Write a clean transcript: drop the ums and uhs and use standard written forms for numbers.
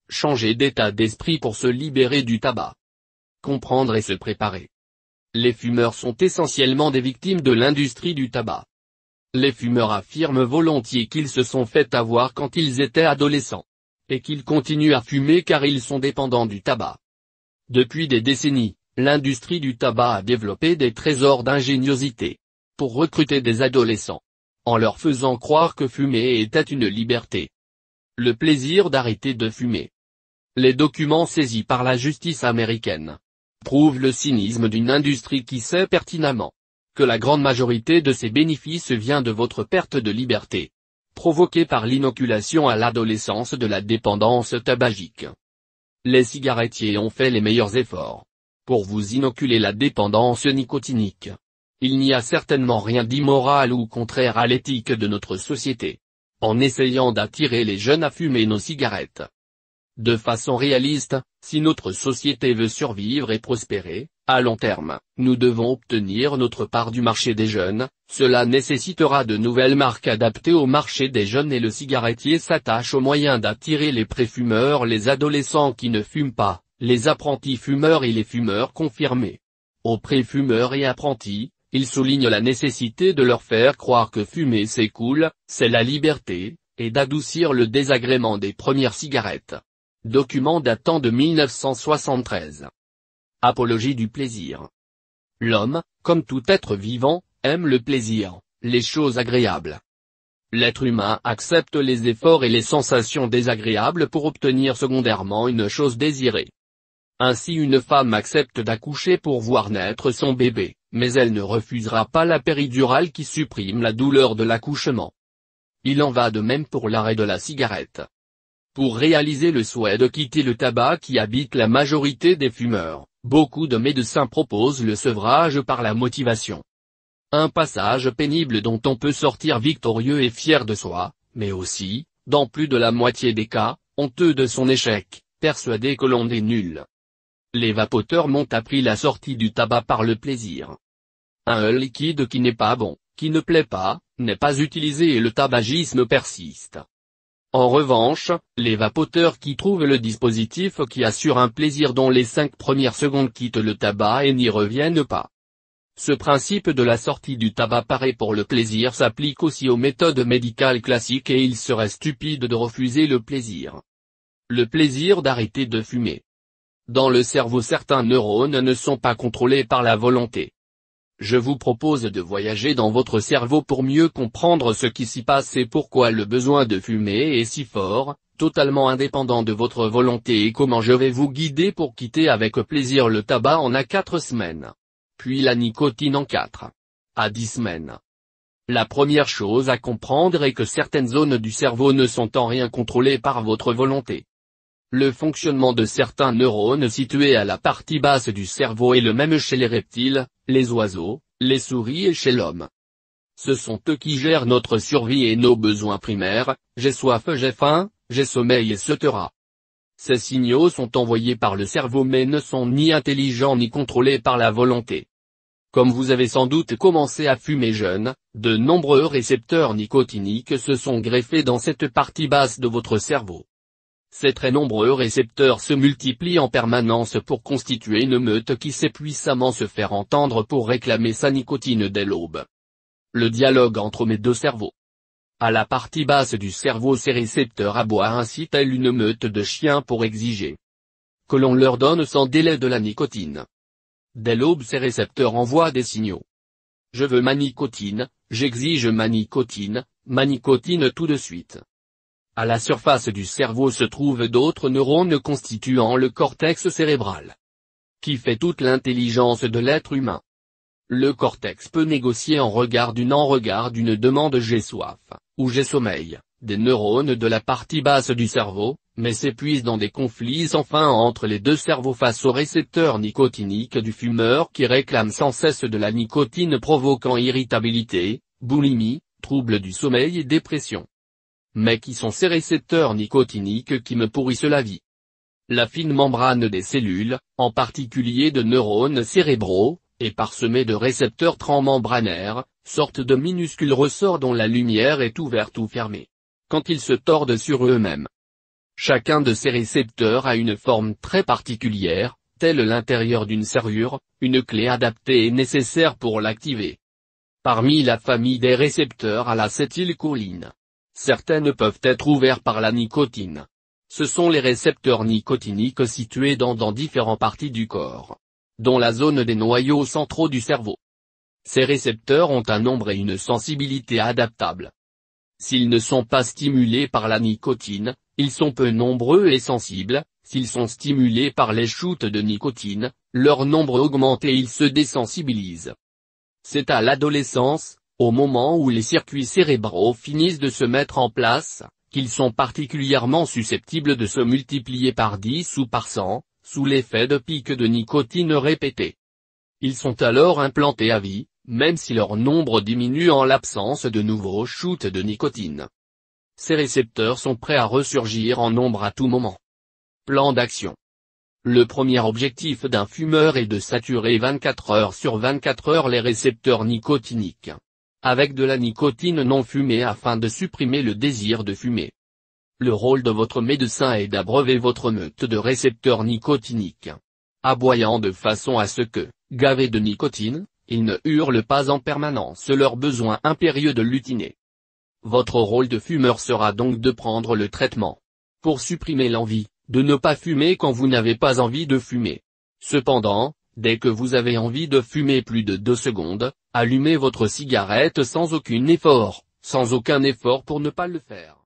changer d'état d'esprit pour se libérer du tabac. Comprendre et se préparer. Les fumeurs sont essentiellement des victimes de l'industrie du tabac. Les fumeurs affirment volontiers qu'ils se sont fait avoir quand ils étaient adolescents. Et qu'ils continuent à fumer car ils sont dépendants du tabac. Depuis des décennies, l'industrie du tabac a développé des trésors d'ingéniosité. Pour recruter des adolescents. En leur faisant croire que fumer était une liberté. Le plaisir d'arrêter de fumer. Les documents saisis par la justice américaine prouvent le cynisme d'une industrie qui sait pertinemment que la grande majorité de ses bénéfices vient de votre perte de liberté, provoquée par l'inoculation à l'adolescence de la dépendance tabagique. Les cigarettiers ont fait les meilleurs efforts pour vous inoculer la dépendance nicotinique. Il n'y a certainement rien d'immoral ou contraire à l'éthique de notre société, en essayant d'attirer les jeunes à fumer nos cigarettes. De façon réaliste, si notre société veut survivre et prospérer, à long terme, nous devons obtenir notre part du marché des jeunes, cela nécessitera de nouvelles marques adaptées au marché des jeunes et le cigarettier s'attache aux moyens d'attirer les préfumeurs, les adolescents qui ne fument pas, les apprentis fumeurs et les fumeurs confirmés. Aux préfumeurs et apprentis, il souligne la nécessité de leur faire croire que fumer c'est cool, c'est la liberté, et d'adoucir le désagrément des premières cigarettes. Document datant de 1973. Apologie du plaisir. L'homme, comme tout être vivant, aime le plaisir, les choses agréables. L'être humain accepte les efforts et les sensations désagréables pour obtenir secondairement une chose désirée. Ainsi une femme accepte d'accoucher pour voir naître son bébé, mais elle ne refusera pas la péridurale qui supprime la douleur de l'accouchement. Il en va de même pour l'arrêt de la cigarette. Pour réaliser le souhait de quitter le tabac qui habite la majorité des fumeurs, beaucoup de médecins proposent le sevrage par la motivation. Un passage pénible dont on peut sortir victorieux et fier de soi, mais aussi, dans plus de la moitié des cas, honteux de son échec, persuadé que l'on est nul. Les vapoteurs m'ont appris la sortie du tabac par le plaisir. Un liquide qui n'est pas bon, qui ne plaît pas, n'est pas utilisé et le tabagisme persiste. En revanche, les vapoteurs qui trouvent le dispositif qui assure un plaisir dont les 5 premières secondes quittent le tabac et n'y reviennent pas. Ce principe de la sortie du tabac paraît pour le plaisir s'applique aussi aux méthodes médicales classiques et il serait stupide de refuser le plaisir. Le plaisir d'arrêter de fumer. Dans le cerveau certains neurones ne sont pas contrôlés par la volonté. Je vous propose de voyager dans votre cerveau pour mieux comprendre ce qui s'y passe et pourquoi le besoin de fumer est si fort, totalement indépendant de votre volonté et comment je vais vous guider pour quitter avec plaisir le tabac en 4 semaines. Puis la nicotine en 4 à 10 semaines. La première chose à comprendre est que certaines zones du cerveau ne sont en rien contrôlées par votre volonté. Le fonctionnement de certains neurones situés à la partie basse du cerveau est le même chez les reptiles, les oiseaux, les souris et chez l'homme. Ce sont eux qui gèrent notre survie et nos besoins primaires, j'ai soif, j'ai faim, j'ai sommeil etc. Ces signaux sont envoyés par le cerveau mais ne sont ni intelligents ni contrôlés par la volonté. Comme vous avez sans doute commencé à fumer jeune, de nombreux récepteurs nicotiniques se sont greffés dans cette partie basse de votre cerveau. Ces très nombreux récepteurs se multiplient en permanence pour constituer une meute qui sait puissamment se faire entendre pour réclamer sa nicotine dès l'aube. Le dialogue entre mes deux cerveaux. À la partie basse du cerveau ces récepteurs aboient ainsi telle une meute de chiens pour exiger que l'on leur donne sans délai de la nicotine. Dès l'aube ces récepteurs envoient des signaux. Je veux ma nicotine, j'exige ma nicotine tout de suite. À la surface du cerveau se trouvent d'autres neurones constituant le cortex cérébral, qui fait toute l'intelligence de l'être humain. Le cortex peut négocier en regard d'une demande j'ai soif, ou j'ai sommeil, des neurones de la partie basse du cerveau, mais s'épuise dans des conflits sans fin entre les deux cerveaux face aux récepteurs nicotiniques du fumeur qui réclame sans cesse de la nicotine provoquant irritabilité, boulimie, troubles du sommeil et dépression. Mais qui sont ces récepteurs nicotiniques qui me pourrissent la vie? La fine membrane des cellules, en particulier de neurones cérébraux, est parsemée de récepteurs transmembranaires, sortes de minuscules ressorts dont la lumière est ouverte ou fermée, quand ils se tordent sur eux-mêmes. Chacun de ces récepteurs a une forme très particulière, telle l'intérieur d'une serrure, une clé adaptée est nécessaire pour l'activer. Parmi la famille des récepteurs à l'acétylcholine, certaines peuvent être ouvertes par la nicotine. Ce sont les récepteurs nicotiniques situés dans différentes parties du corps, dont la zone des noyaux centraux du cerveau. Ces récepteurs ont un nombre et une sensibilité adaptables. S'ils ne sont pas stimulés par la nicotine, ils sont peu nombreux et sensibles. S'ils sont stimulés par les shoots de nicotine, leur nombre augmente et ils se désensibilisent. C'est à l'adolescence, au moment où les circuits cérébraux finissent de se mettre en place, qu'ils sont particulièrement susceptibles de se multiplier par 10 ou par 100, sous l'effet de pics de nicotine répétés. Ils sont alors implantés à vie, même si leur nombre diminue en l'absence de nouveaux shoots de nicotine. Ces récepteurs sont prêts à ressurgir en nombre à tout moment. Plan d'action. Le premier objectif d'un fumeur est de saturer 24 heures sur 24 heures les récepteurs nicotiniques avec de la nicotine non fumée afin de supprimer le désir de fumer. Le rôle de votre médecin est d'abreuver votre meute de récepteurs nicotiniques, aboyant de façon à ce que, gavés de nicotine, ils ne hurlent pas en permanence leur besoin impérieux de lutiner. Votre rôle de fumeur sera donc de prendre le traitement pour supprimer l'envie de ne pas fumer quand vous n'avez pas envie de fumer. Cependant, dès que vous avez envie de fumer plus de 2 secondes, allumez votre cigarette sans aucun effort pour ne pas le faire.